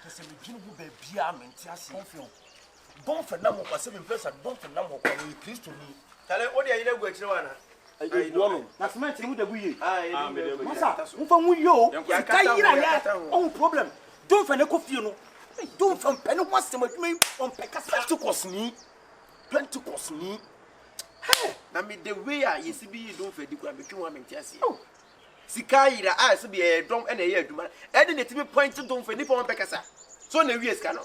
Kese me dwene wo ba bia mente ase. Bon for na mo kwase me pesa bon for na mo kwa no Kristo ni. Tale odi ayi na gu akire wana. Ayi wono. Na cement ni mu da gu ye. Ah, masa, mo fa mu yo. Ka yira ya. On problem. Don fa ne ko fie no. Don fa pe no kwase ma dwuma on pe kasa. Pentecost ni. Hey, na me the way a yesi bi don fa di kwa me twa mente ase. Sika yira a se bi e dom e na ye aduma. E de ne ti bi point don fa ni pa on pe kasa. So na wi sika no.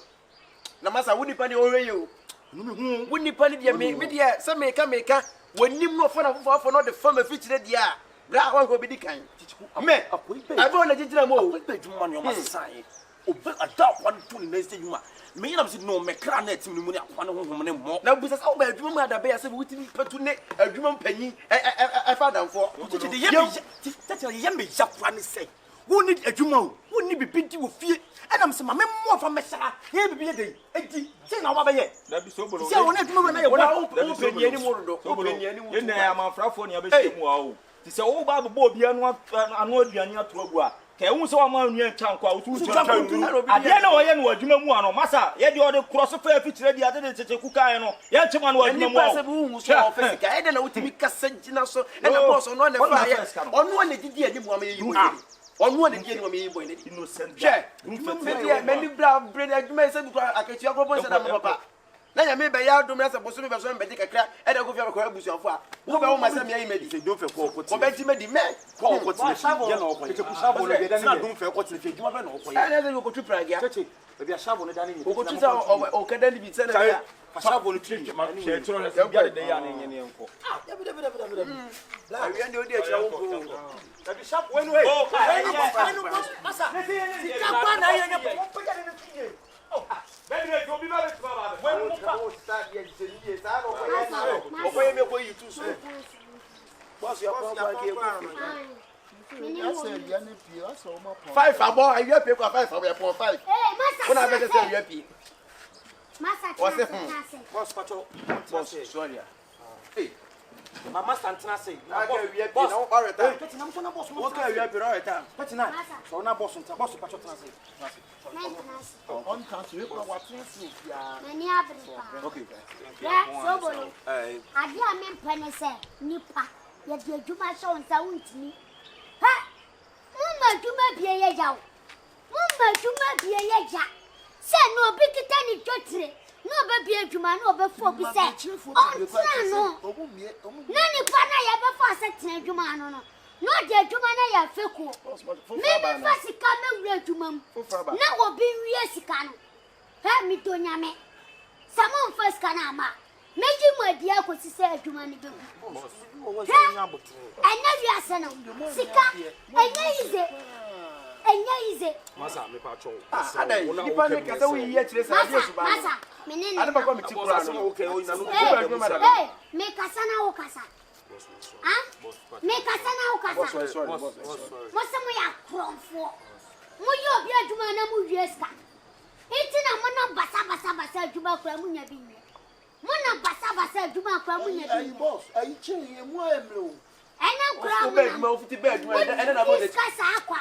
Na masa wo nipa ni o hwe ye o. Wo nipa ni de me de se me ka wanim no fo na fofo no de fama fitire dia bra wa ho bi di kan me abo na jijira mo o be dwuma no ma sai o be ada kwa to ni next dwuma me yina bi no me kra na tim ni mu ni akwa ne honhom ne mo na busa sa o ba dwuma mu ada be ya se bi wutimi patu ne adwuma mpanyi e fa danfo tete ye me ya kwa ni sei wo ni adwuma o wo ni bibi di wo fie enam se ma me mo fa me sara ye bibi ye dey edi se na wa ba ye na bi so bolo se wo na adwuma na ye wo o penye ni mo do o penye ni mo ye na ya manfrafo ne abehye mu a o ti se wo ba bo bia no aduane ato agu a ka hu se wa ma nua ncha nkwa wo tu ade na wo ye no adwuma mu ano masa ye de o de cross fa fitire di ade de tete ku kan no ye nchema no adwuma mu a se bu hu so office ka e de na wutimi kasa gina so e na boss no na fa ye onu na didi ani mu am ye yi onu na didi ani mu am ye yi boy na innocent je me ni bra brain adwuma se bi akachi agro se na mo papa na ya me be ya dom na se boso me be so me be kakra e de go fi akwa abusuafo a wo be wo ma se me yi medi se don fe ko ko be ti medi me ko ko ti ye na okwa tete ku shavo no be na don fe ko ti fe dwuma be na okwa ye na se ko tu pragia tete e bia shavo no dani ko tu sa o kada ni bi se na ya shavo no tri ma che tro na se bia de ya na nyene enko ya bi la wi ande odi akira wo ko da bi shavo we no e masa si ka pa na ye nya po ja ne tiye baby go bi ba le baba when mo start ye je sa no ko ye na o ko ye me ko yi tu so boss ya pa ba ke ku 5 abo ayi pe ko 5 abo ya po 5 kuna be se ayi pe masa boss pacho boss sorry eh mama santina say boss no all time peti na mo na boss what can you be all time peti na so na boss nta boss pacho tena say on country ko wa twenty ya mani abripa okay ya so bolo ade a me mpane se nipa ya de adwuma so nsa wuntini ha mumma adwuma bie ye yawo mumma adwuma bie ye ja se no obi kita ni twotire no be bie adwuma no be fo bi se on tira no na nipa na ya be fo ase tira adwuma no no no de adwuma na ya feko me be fa sika me wura adwuma na obi wie sika no ha mi to nyame samon fa sika na ma meji mo dia ko si se adwuma ni be anya wi ase no sika enya ize masa me pa cho ada nipa ne kasa wi ye kire sa dia suba masa menene ada ba ko mi ti kura no okay o ina no me kasa na o kasa me kasa na o kasa sorry mo se mo ya kromfo mo yo bi adwuma na mo wie ska iti na mo na basa adwuma kura mo nya bi nwe mo na basa adwuma kura mo nya bi ayi boss ayi chenye mo emlo ena kura mo bed ma ofiti bed ma ena na bo de kasa akwa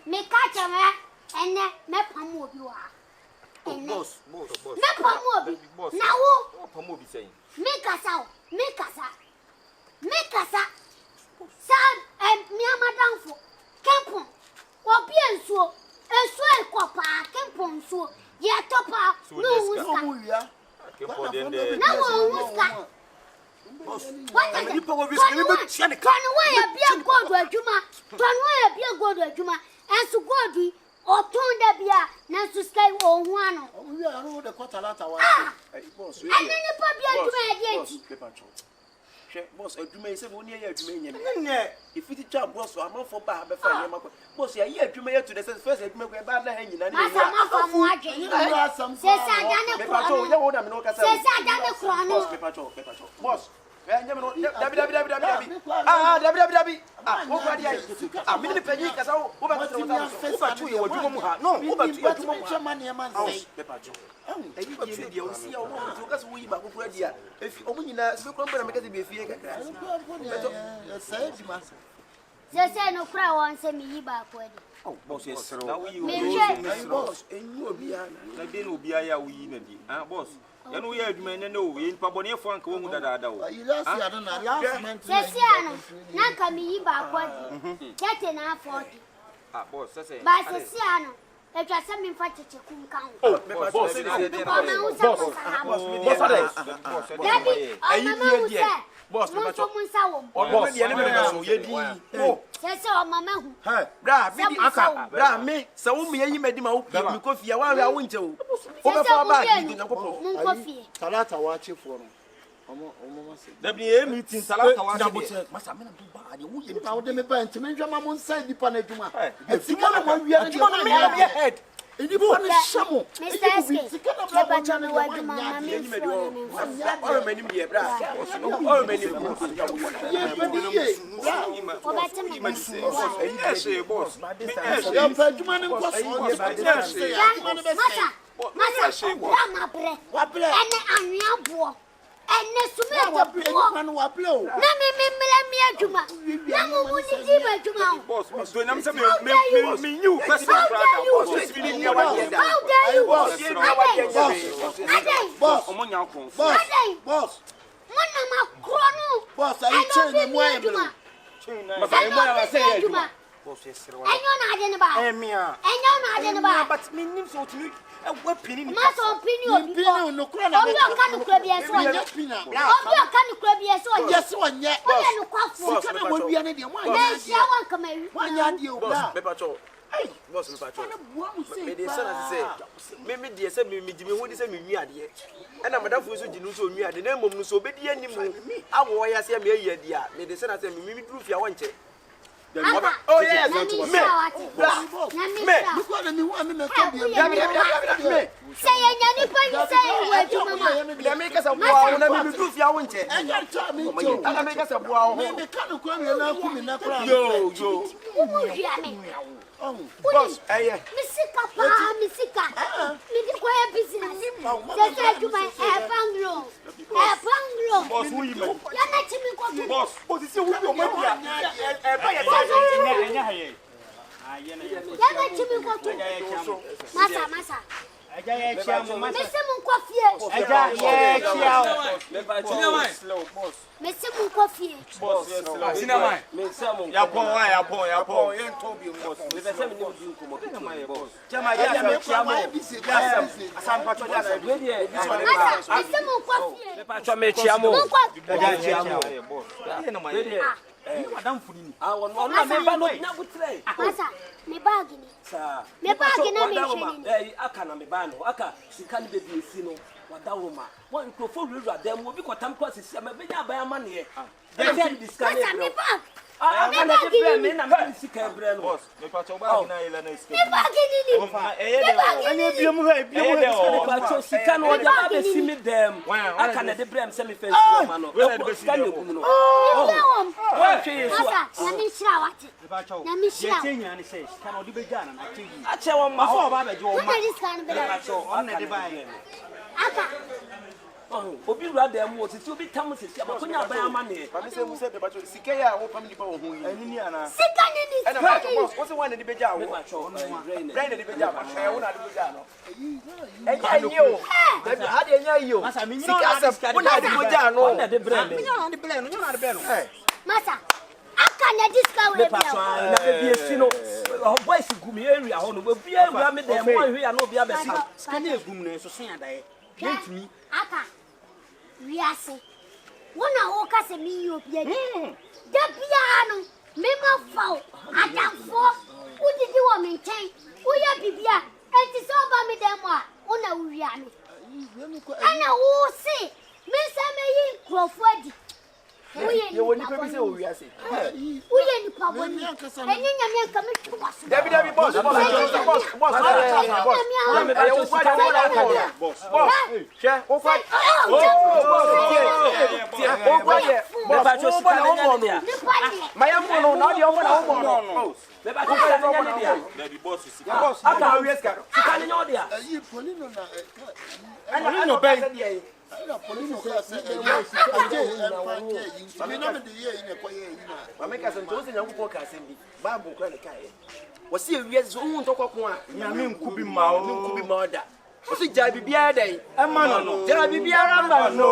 me ka chama ene me pam obi wa boss me pam obi na wo pam obi say me kasa san mi amadanfo kempon obi ensuo ekopa kempon ensuo ye topa no wuska kempo den de na wo wuska boss what ni pa wo biskini be tia ne ka tonu wa ya bia godo adwuma ensu godu otun da bia na su sky ohun ano wi anu de kwatalata wa boss we ene pa bia adwuma ya di enti boss adwuma yi se bo ni ya adwuma yi nyame ne ifiti twa boss amafo ba be fa nyama ko boss ya yi adwuma yi to the sense first adwuma ko ba na ha nyina ne asa mafa mu adwe se sa dane me pato ya wo na me no kasa se sa dane kro no boss me pato boss nyame no dabi wo kwa dia mi ni penyi kasa wo ba tro ta wo ba tu ye adwuma mu ha no wo ba tu ye adwuma mu ha chama ne man sei me pato eyi die dia o si ya wo tu kasa wo yi ba ko kura dia efi o mu nyina se ko mbara me kasa be fie kakra sai di ma se no kra won se mi yi ba ko adi Oh, boss, yes, sir. Now we boss, and you be an. I didn't be a wee, boss. You know, you have men know in Pabonia Frank, woman that I know. Last month, Ceciano, not coming back, get enough 40. Boss, that's it. By Ceciano, let us send me for Chichikun Count. Oh, boss, me, so me, you made him out because you are a winter. Talata watch you for there be a meeting, Talata watch Massamina do bad. You wouldn't know them about to mention my own side, the Panajuma. And see, we are your head. And you want to show Mr. And next to me, I will blow. Let me Juma. Now, we need to go. Boss, when I'm saying, you, how what opinion? My opinion, no crime. Can club yes, one. Can club yes, one yet. What we are in the one. Yes, I want come. One yard you, Bepacho. Hey, boss, maybe dear said me, what is a me idea? And I'm Madame Fusu Dinuso, me at the name of Muso, but the enemy. I will say, me, dear, may the son say, me proof you want it. Oh, yes, boss, Massa. Madam Funi. I want me bargain. Me bargain. I can't be banned. Aka, she can't be seen. What that woman. One microphone, them will be quite tempted. I'm a bit of money. They can't discuss me back. I'm not a man. I'm sick of brain. Boss, the patch Obi rather than what it will be Thomas. I'm going to buy money. I said about Sikaya or family people who what's the one in the bed? I the we are saying, one hour cast a me, you piano, the piano, Mema Fowl, I don't fall. Who did you want me take? We are Bibia, and it's all by me, Demo, on a Riano. And I will say, Miss Amelie Crawford. You won't never say, we are saying, we are in public, and you come to us. Debbie, boss, What's your years own talk of one? Yamin could be murder. What's it, Jabby Biaday? A man, Jabby Biaramano,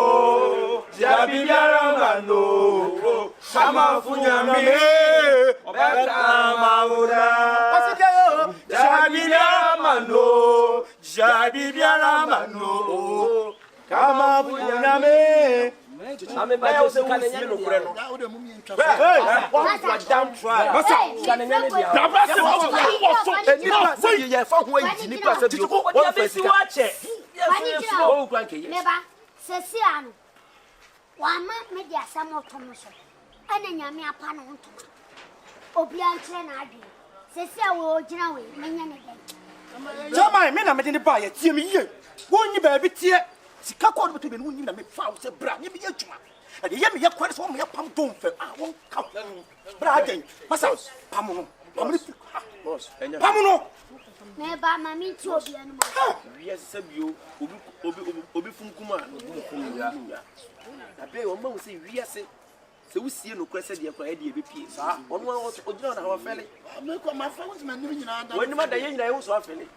Jabby Biaramano, Sama Funyame, what's it, Jabby Biaramano, Jabby Biaramano, Kama Funyame. I'm a bad person. Hey, damn try. Sika kwa ndo tebe nunyi na me fa wo se bra nye bi adwuma na de ye me ye kware so mo ye pam don fe won ka bra den masa pam no boss pam no me ba mami ti obi anu ma wi se bio obi funkuma no funkum ya na be wo ma wo se wi se wo sie no kwese de kwa e de be pie sa ono ogina na ha fele me ko ma fa wo ma ni nyina da woni ma da ye nyina ye wo so afele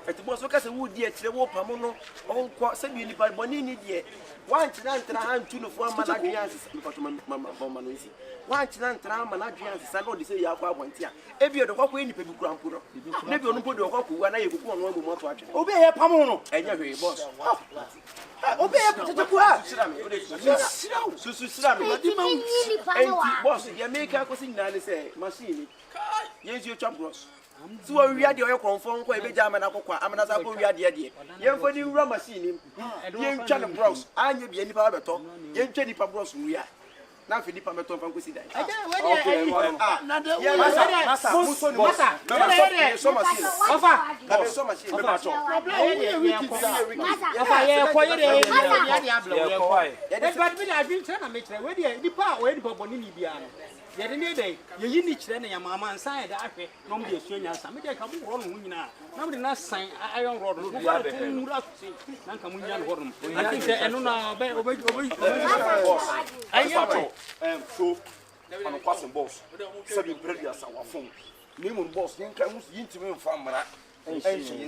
eti boss ka se wo di akire wo pam no onko se bi ni pa boni ni de wantina ntra han tu no fo ma na dwan asesa mpato ma no isi wantina ntra ma na dwan asesa no de se ya kwa abonti a ebi e do kwa ni pa bi kura mpuro na bi onu po de kwa ku na ye kuku ono agbo moto atwe obi ye pam no enya hwe boss obi ye tete ku ha sira me susu sira me enti boss ye make ko si nyina ne se machine ye zi o chop bros so we wi ade o konfon ko e be jama na kokwa amana sa ko wi ade ade ye mfo ni wura machine ye ntwa ne bros anya bi nipa beto ye ntwa nipa bros wuya na fi nipa beto fan ko si dai na de ye masa muso ni masa so machine ofa na so machine be bacho ya fa ye ko ye de ye ko ye de bad bi na bi na me kire we de nipa o ye nipa boni ni bia no ye de ne de ye yi ni kire na ya mama nsan ye da ahwe no mo de suo nyansa me de ka mo ro no nyina na mo de na san ayon ro no ko ba to mura si na ka mo nya no ro no I think eno na be ayi fato so on kwase boss se bi bredi asa wa fon ni mo boss yin kan yin timi mfa mra en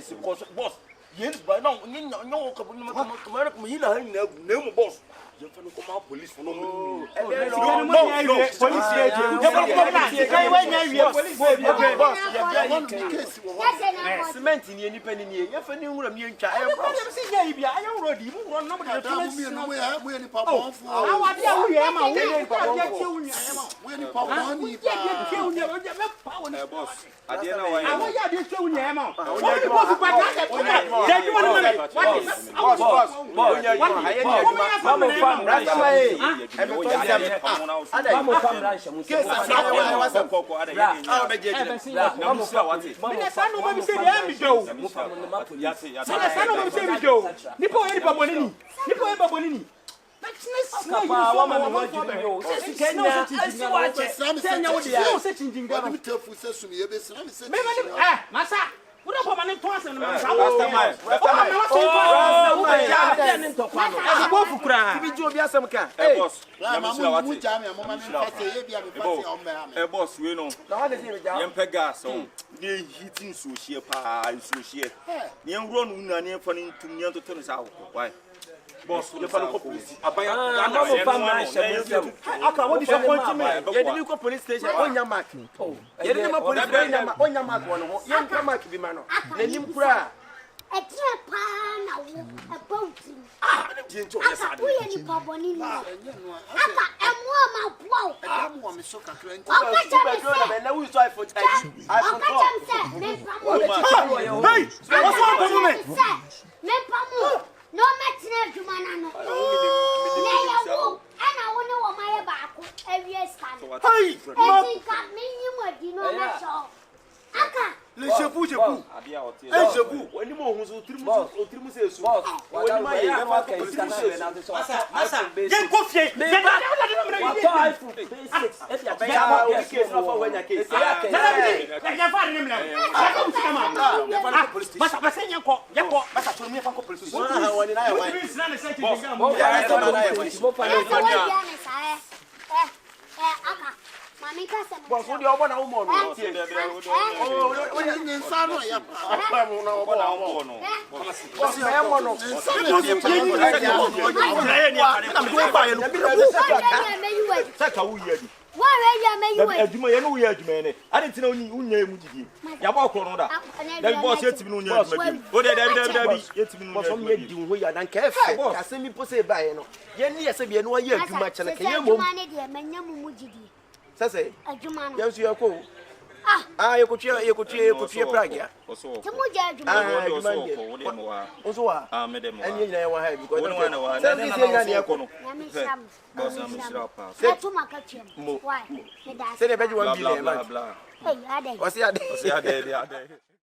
si boss yin ba na yin nyo ka bu ni ma ko yi la han na gu na mo boss je fa no ko ma police for no mo police ye je ko ko plan kai we nya wie police ye boss cement ni nipa ni ye fa ni nwura mi ntwa e boss si ye bia ayon ro di mo ro no mo de to mi no we ni pa bon fu awa dia wo ye ma wo ye pa bon fu we ni pa bon ni pa ye wo ye me pa wo ni boss ade na wa awa ya de che wo ye ma wo ni boss pa ta de ju mo no boss rasta mai e be to jam vamos famra chamo que sa koko ada ye ah be jeje vamos me sa no me se ye mi do me sa no me se mi do nipo ye nipa bonini nipo ye babonini Akapa wa ma no jiri yo se Kenya asi wa che se nya wo dia se chinjinga no mi tafu se sumi ye be se na mi se me masa Ura po mane to ase no ma sa rasta mai go fukura bi jo bi asem ka boss na ma mu ja me mo ma me fase ye bia me fase o me boss we no na wa de se ja yem pega so dey hitting so share pa so share ni enro no na ni fa ni ntum ni anto sa why boss you fa no ko police abaya na mo famra chamo aka wo disappoint me ye dey ko police station onya mark ye dey ma police onya mark wono ho ye nka mark bi ma no na nim kura etre pa na wo about na die nto ye sa aka wo ye ni pa boni ni aka emo ma po aka mo me so kakra nti aka chama na we so iPhone 4 me pa mo hey what's wrong with me me pa mo no metre djuma na no na ya wo ana wo ne wo ma ye ba ko ewie scan hey enti ka me nyi mo di no na so aka Le chefu, chefu. Un chefu. On dit mon on trimus c'est sous. On dit ma yé, pas que c'est ça. Massa, j'ai confié. Boss, what do you want to know? Sasa yanzu ya ko ya ku ciye prague ya temu ja juma oso wa medem wa anyi na ya wa ha bi ko wa na na ya ko no boss na misra pa se tuma ka chem why me da se de beji 1 billion ma hey ade o se ade